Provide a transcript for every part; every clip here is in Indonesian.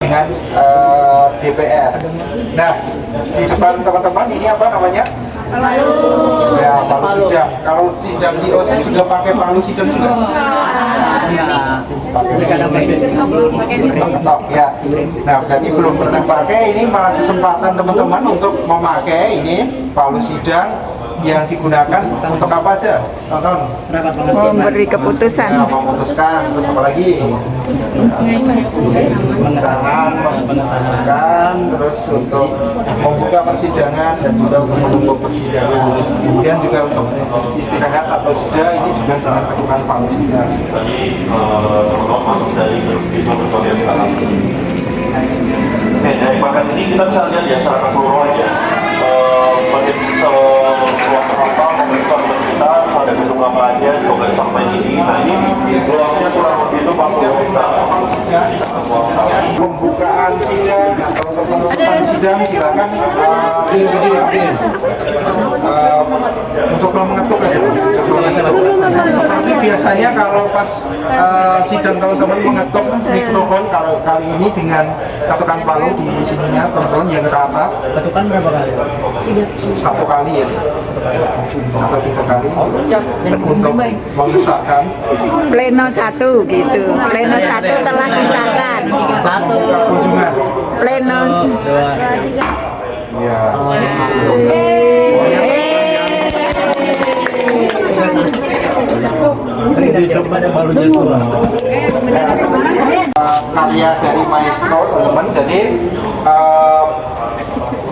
dengan DPR. Nah, di depan teman-teman ini apa namanya? Palu. Ya, palu sidang. Kalau sidang di OSIS juga pakai palu sidang juga? Ketok ya. Nah, berarti belum pernah pakai, ini malah kesempatan teman-teman untuk memakai ini palu sidang yang digunakan untuk apa aja? Tonton. Memberi keputusan. Ya, memutuskan, terus apa lagi? Pengesahan, terus untuk membuka persidangan dan juga untuk menutup persidangan. Kemudian juga untuk istirahat atau jeda ini juga dengan lakukan palu sidang. Dari paket ini kita bisa lihat ya secara keseluruhan ya. Pemerintah ada gedung apa aja kompleks parlemen ini. Nah ini luasnya kurang lebih itu 40 hektar. Pembukaan sidang atau penutupan sidang silakan mencoba mengetuk aja. Seperti biasanya kalau pas sidang teman-teman mengetuk mikrofon, kalau kali ini dengan ketukan palu di sininya teman-teman yang ke atas. Ketukan berapa kali? 1 kali ya, atau 3 kali untuk mengesahkan Pleno 1 gitu. Pleno 1 telah disahkan. kunjungan. Pleno 2, 3. Ya. Karya dari maestro teman-teman, jadi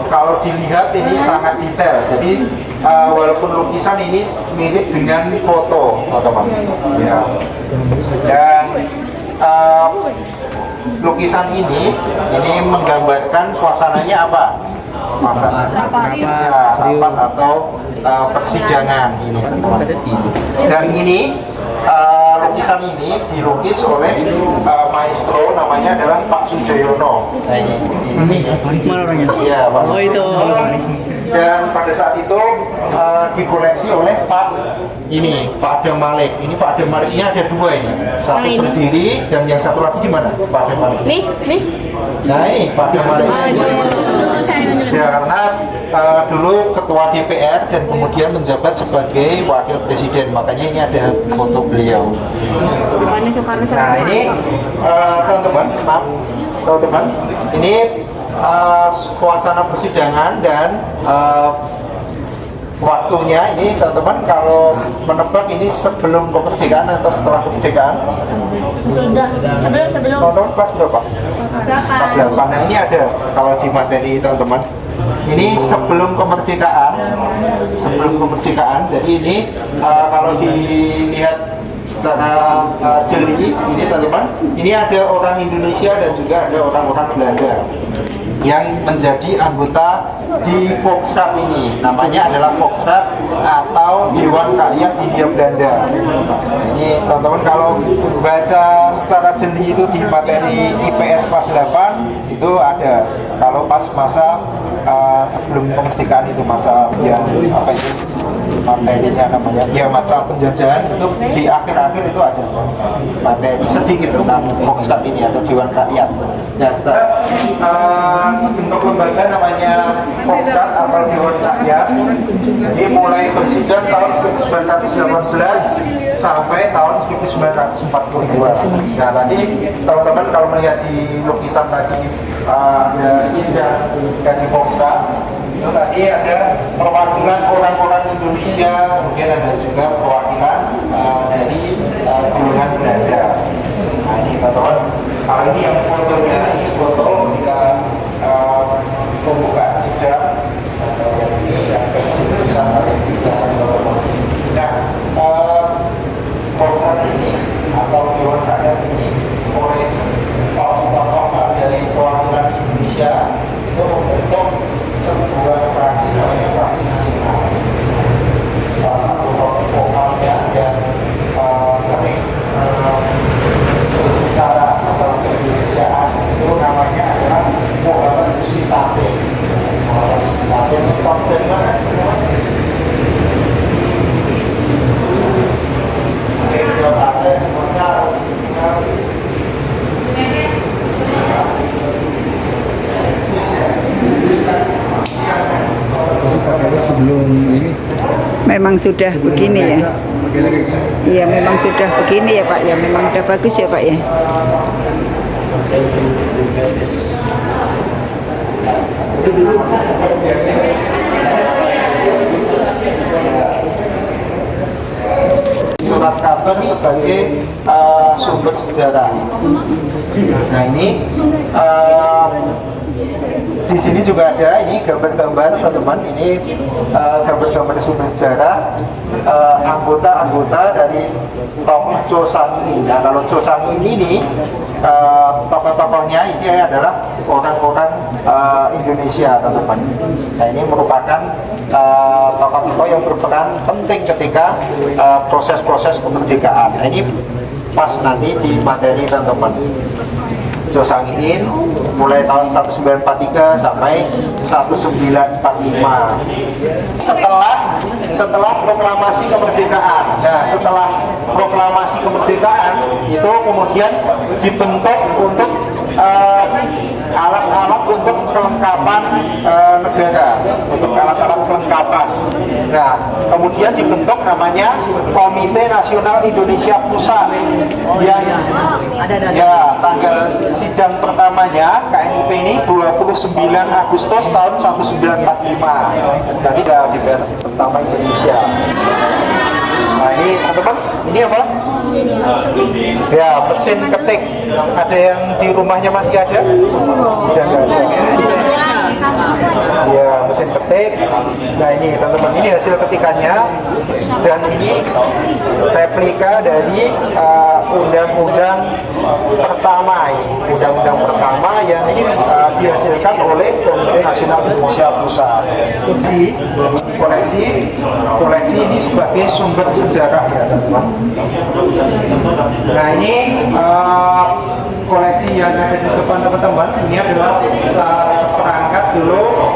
kalau dilihat ini sangat detail, jadi walaupun lukisan ini mirip dengan foto teman-teman ya. Dan lukisan ini menggambarkan suasananya apa? Masa rapat atau persidangan ini teman-teman. Dan ini lukisan ini dilukis oleh maestro, namanya adalah Pak Sujoyono. Nah ini ya, Pak Sujoyono. Dan pada saat itu dikoleksi oleh Pak Adam Malik. Ini Pak Adam Maliknya ada 2 ini. Satu berdiri dan yang satu lagi di mana? Pak Adam Malik. Nih. Nah ini Pak Adam Malik. Ya, karena dulu ketua DPR dan kemudian menjabat sebagai wakil presiden, makanya ini ada foto beliau. Nah ini teman-teman, ini suasana persidangan dan waktunya ini teman-teman, kalau menebak ini sebelum kemerdekaan atau setelah kemerdekaan? Sebelum. Teman-teman kelas berapa? Kelas 8. Nah ini ada kalau di materi teman-teman. Ini sebelum kemerdekaan, jadi ini kalau dilihat secara jeli ini teman-teman, ini ada orang Indonesia dan juga ada orang-orang Belanda yang menjadi anggota di Volksraad ini. Namanya adalah Volksraad atau Dewan Rakyat Hindia Belanda. Ini teman-teman kalau baca secara jeli itu di materi IPS kelas 8 itu ada. Kalau pas masa sebelum kemerdekaan itu, masa yang apa itu materinya namanya ya, masa penjajahan, itu di akhir-akhir itu ada materi sedikit tentang Volksraad ini atau Dewan Rakyat. Ya, bentuk lembaga namanya Volksraad atau Dewan Rakyat. Ini mulai bersidang tahun 1918 sampai tahun 1942. Nah tadi teman-teman kalau melihat di lukisan tadi ada sidang dari Volksraad, itu tadi ada perwakilan orang-orang Indonesia, kemudian ada juga perwakilan dari golongan Belanda. Nah ini teman-teman, kalau ini yang fotonya, ini foto ketika pembukaan sidang. Ini yang bisa Volksraad ini atau Dewan Rakyat ini oleh tokoh-tokoh dari perwakilan Indonesia itu membentuk sebuah fraksi namanya Fraksi Nasional. Salah satu tokoh vokalnya dan sering berbicara masalah keindonesiaan itu memang sudah begini ya. Iya, memang sudah begini ya Pak ya. Memang udah bagus ya Pak ya. Surat kabar sebagai sumber sejarah. Nah ini di sini juga ada ini gambar-gambar teman-teman. Ini gambar-gambar sumber sejarah anggota-anggota dari tokoh Chosangi. Nah kalau Chosangi ini tokoh-tokohnya ini adalah orang-orang Indonesia teman-teman. Nah ini merupakan tokoh-tokoh yang berperan penting ketika proses-proses kemerdekaan. Nah ini pas nanti di materi teman-teman. Chosangiin mulai tahun 1943 sampai 1945. Setelah proklamasi kemerdekaan. Nah, setelah proklamasi kemerdekaan itu kemudian dibentuk untuk alat-alat untuk kelengkapan negara, untuk alat-alat kelengkapan. Nah, kemudian dibentuk namanya Komite Nasional Indonesia Pusat yang ya tanggal sidang pertamanya KNP ini 29 Agustus tahun 1945. Jadi DPR pertama Indonesia. Nah ini teman-teman, ini apa? Ya mesin ketik. Ada yang di rumahnya masih ada? Udah nggak ada. Ya mesin ketik. Nah ini teman-teman, ini hasil ketikannya. Dan ini replika dari undang-undang pertama ini. Undang-undang pertama yang dihasilkan oleh Komite Nasional Indonesia Pusat. Koleksi ini sebagai sumber sejarah ya teman-teman. Nah ini koleksi yang ada di depan teman-teman. Ini adalah seperangkat dulu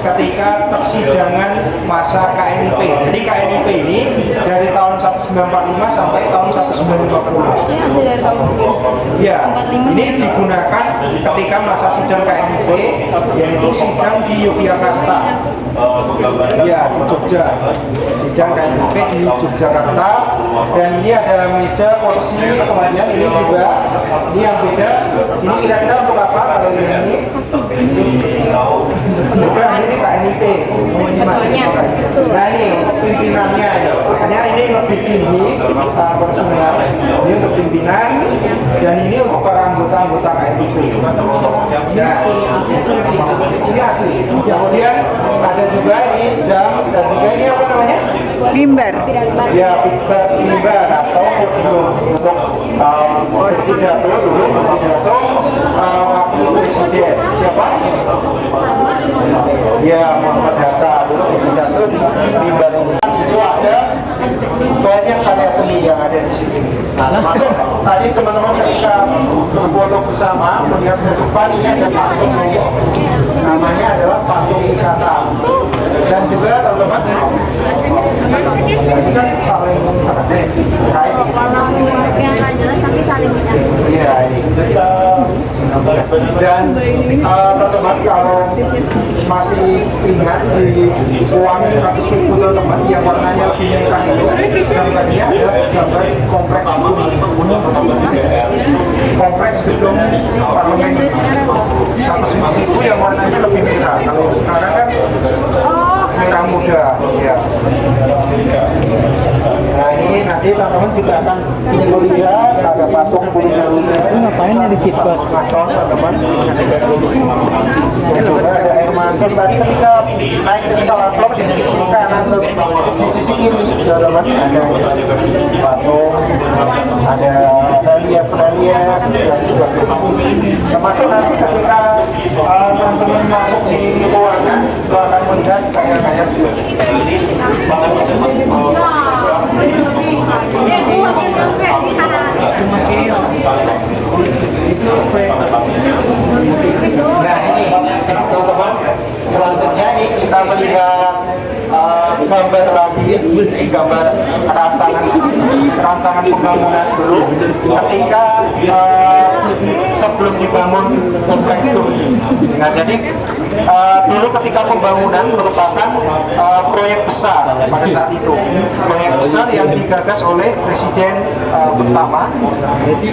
ketika persidangan masa KNIP. Jadi KNIP ini dari tahun 1945 sampai tahun 1950. Ya, ini digunakan ketika masa sidang KNIP, yaitu sidang di Yogyakarta. Ya, di Jogja. Sidang KNIP di Yogyakarta. Dan ini ada meja, kursi, kemudian ini juga. Ini yang beda. Ini kira-kira untuk apa kalau ini? Bukan, ini KNIP. Ini masih nah ini untuk pimpinannya. Makanya ini lebih tinggi personal. Ini untuk pimpinan. Dan ini untuk para anggota-anggota KNIP. Nah, ini asli. Kemudian ada juga ini jam dan juga ini apa namanya? Mimbar. Ya, mimbar atau podium untuk pidato dulu, pidato wakil presiden. Siapa? Ya, Muhammad Hatta dulu pidato di mimbar itu ada banyak karya seni yang ada di sini. Nah, termasuk tadi teman-teman ketika berfoto bersama melihat ke depan ini ada patung ini, namanya adalah patung ikatan. Dan juga teman-teman ini kan saling terkait. Yang nggak jelas tapi saling menyambung. Iya ini. Dan teman-teman kalau masih ingat di uang 100.000 teman-teman yang warnanya lebih merah itu, gambarnya adalah gambar kompleks gedung parlemen 100.000 yang warnanya lebih merah. Kalau sekarang kan merah muda. Ya. Nah ini nanti teman-teman juga akan melihat ada patung Purnaluga. Ini ngapain ya di Ciskos? Teman-teman ada air mancur tadi ketika naik ke eskalator di sisi kanan di sisi kiri teman-teman ada patung, ada relief dan sebagainya. Termasuk nanti ketika teman-teman masuk di ruangan itu akan melihat karya-karya seperti ini. Nah ini teman-teman, selanjutnya ini kita melihat gambar lagi, gambar rancangan pembangunan dulu ketika sebelum dibangun kompleks itu. Nah, jadi dulu ketika pembangunan merupakan proyek besar pada saat itu, proyek besar yang digagas oleh Presiden pertama,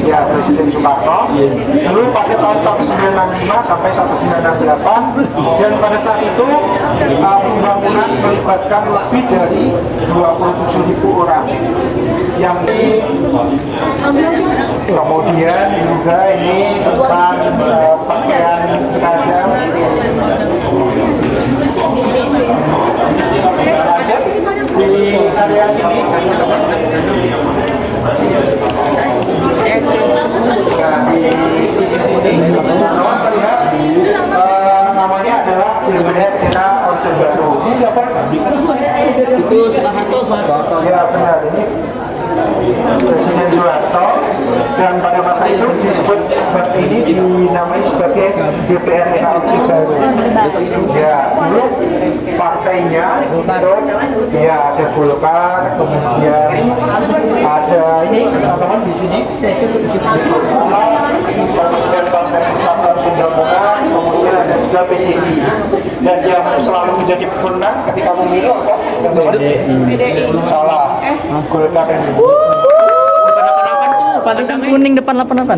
ya Presiden Soekarno. Dulu pada tahun 1965 sampai 1968, dan pada saat itu pembangunan melibatkan lebih dari 27.000 orang. Yang kemudian juga ini tentang pakaian seragam. Di area sini di sisi sini teman terlihat namanya adalah Wilayah Era Orde Baru. Ini siapa? Itu Soeharto. Ya benar, ini Presiden Soeharto, dan pada masa itu disebut seperti ini, dinamai sebagai DPR Era Orde Baru. Ya, dulu partainya itu ya ada Golkar, kemudian ada ini teman-teman di sini, kemudian Partai Persatuan Pembangunan, kemudian ada juga PDI, dan yang selalu menjadi pemenang ketika pemilu apa? PDI. Salah, Golkar yang Padasan kuning depan 88.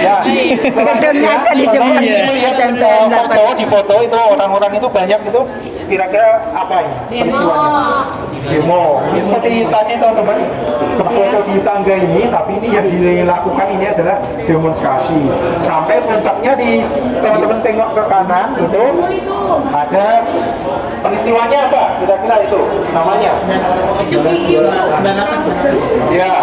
ya, selanjutnya lihat foto, di foto itu orang-orang itu banyak itu, kira-kira apa ini peristiwanya? Demo. Ini seperti tadi teman-teman, foto di tangga ini, tapi ini yang dilakukan ini adalah demonstrasi. Sampai puncaknya di teman-teman tengok ke kanan itu ada peristiwanya apa? Kira-kira itu namanya? Ya,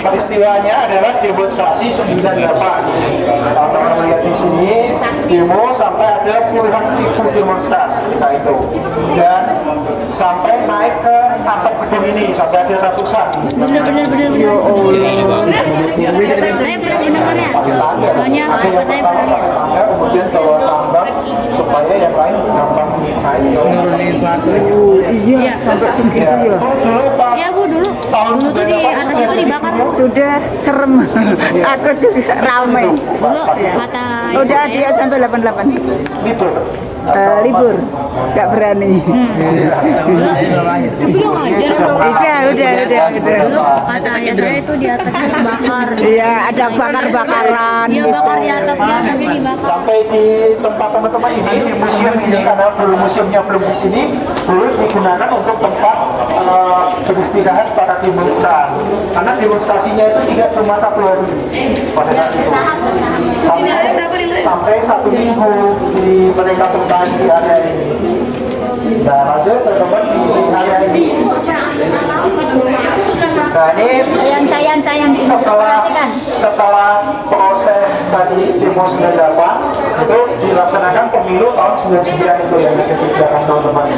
peristiwanya adalah demonstrasi 98. Teman-teman lihat di sini demo sampai ada puluhan ribu demonstran ketika itu, dan sampai naik ke atap gedung ini sampai ada ratusan. Bener. Saya pernah mendengarnya. Pakai tangga, Soalnya ada yang saya pertama pernah pakai tangga, kemudian bawa tambang supaya yang lain gampang naik. Nurunin satu. Iya, sampai segitu ya. Dulu pas Iya Bu, dulu tuh di atasnya tuh dibakar. Sudah serem. Aku juga ramai. Dulu kata Udah dia sampai 88. libur. Libur, nggak berani. Itu belum ajar ya belum. Udah. Dulu kata ayah saya itu di atasnya dibakar. Iya, ada bakar-bakaran. Iya bakar di atapnya tapi dibakar. Sampai di tempat teman-teman ini, di museum ini, karena belum museumnya belum di sini, dulu digunakan untuk tempat beristirahat para demonstran. Karena demonstrasinya itu tidak cuma 1 hari pada saat itu. Sampai 1 minggu di mereka bertahan di area ini. Nah, lanjut teman-teman di area ini. Nah, ini Sayang. setelah proses tadi demo 98 itu dilaksanakan pemilu tahun 99 itu yang dikerjakan teman-teman.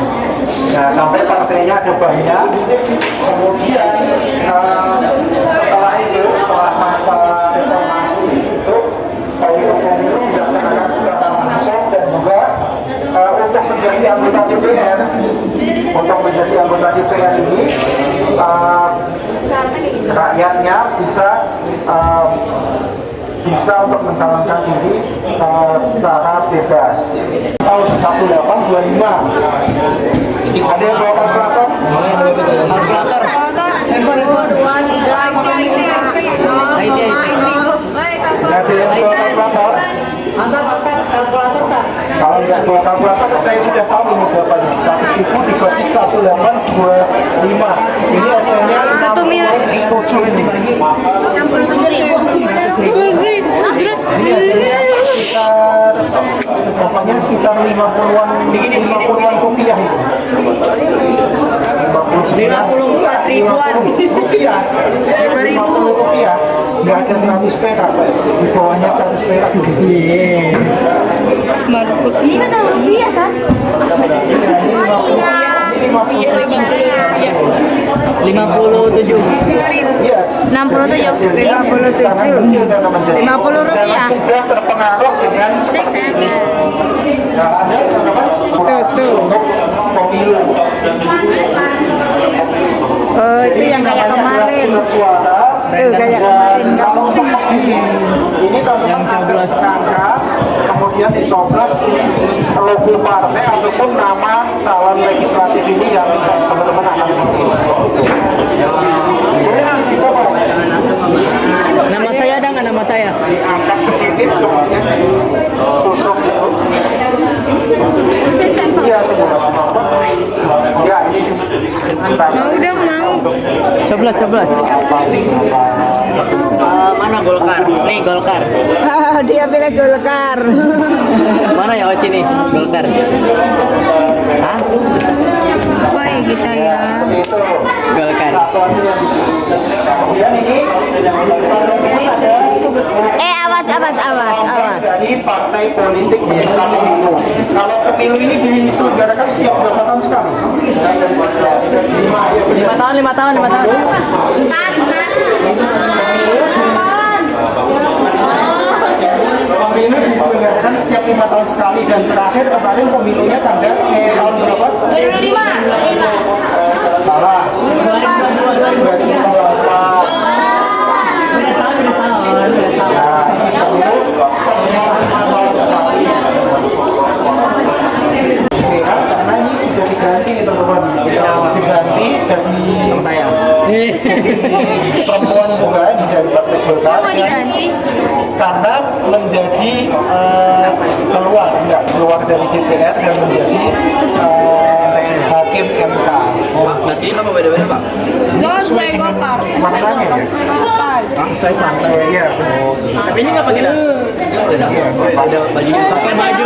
Nah, sampai partainya ada banyak. Kemudian setelah masa reformasi itu pemilu dilaksanakan secara langsung, dan juga untuk menjadi anggota DPR ini rakyatnya bisa untuk mencalonkan diri secara bebas. Tahun 1825 ada yang bawa kalkulator? Ada yang bawa kalkulator? Kalau nggak bawa kalkulator, saya sudah tahu ini jawabannya. 100.000 dibagi 1825. Ini hasilnya 67 ini. Ini hasilnya sekitar, pokoknya sekitar 50-an rupiah itu. 54 ribuan. Rupiah. 50 rupiah. Nggak ada 100 perak. Di bawahnya 100 perak. Ini kan rupiah kan? 57. Iya. 67. 50 rupiah. Sudah terpengaruh dengan nah, lanjut teman-teman. Untuk pemilu. Oh, itu yang kayak kemarin. Suara. Tuh kayak kemarin. Kalau untuk ini teman-teman ada kerangka kemudian dicoblos logo partai ataupun nama calon legislatif ini yang teman-teman akan pilih. Boleh dicoba. Nama saya ada nggak nama saya? Diangkat sedikit kemudian tusuk itu. Iya semua. Ya ini Mau dong, mau. Coblos. Mana Golkar? Nih Golkar. Dia pilih Golkar. Mana ya? Oh sini Golkar. Hah? Apa ya kita ya? Golkar. Kemudian ini ada Awas. dari partai politik peserta pemilu. Kalau pemilu ini diselenggarakan setiap berapa tahun sekali? 5 tahun. Pemilu diselenggarakan setiap 5 tahun sekali dan terakhir kemarin pemilunya tahun berapa? 2005. Salah. 2004. Karena ini sudah diganti teman-teman. Diganti jadi perempuan juga di dari Partai Golkar. Mau diganti? Karena menjadi keluar dari DPR dan menjadi hakim MK. Nasi apa beda-beda Pak? Sesuai dengan maknanya ya. Iya. Tapi ini nggak pakai das. Ada bajunya. Pakai baju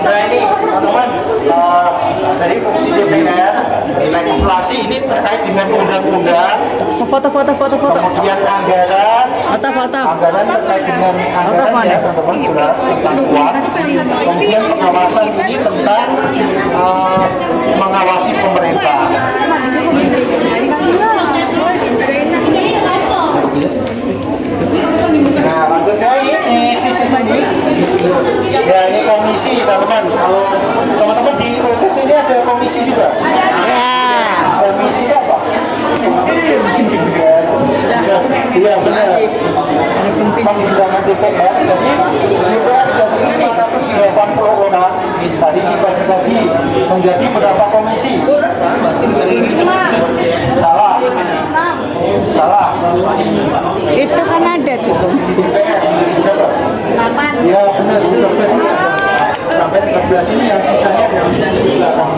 Nah ini teman-teman dari Komisi DPR legislasi ini terkait dengan undang-undang, Foto. kemudian anggaran terkait dengan anggaran ya teman-teman jelas tentang uang, kemudian pengawasan ini tentang mengawasi pemerintah. Nah lanjutnya ini di sisi sini ya ini komisi teman-teman. Kalau teman-teman di proses ini ada komisi juga. Komisi apa? Iya benar. Pemilihan DPR. Jadi DPR dari 580 orang tadi dibagi menjadi berapa komisi? Salah. Itu kan ada tuh komisi. Ya benar 13 ini. Sampai 13 ini yang sisanya dari sisi belakang.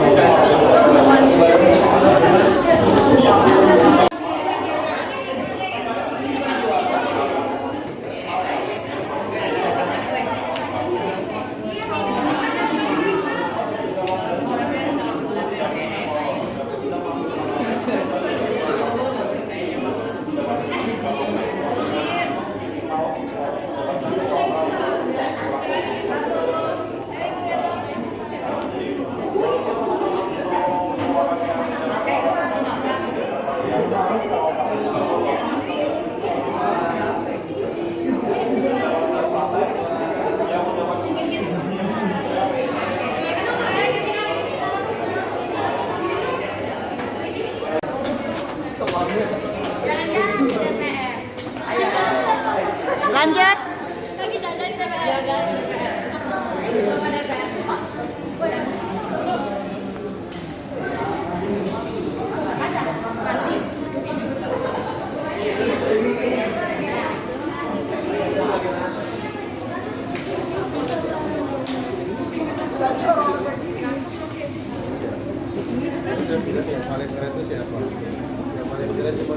Lanjut. Yang paling keren itu siapa? Yang paling keren cuma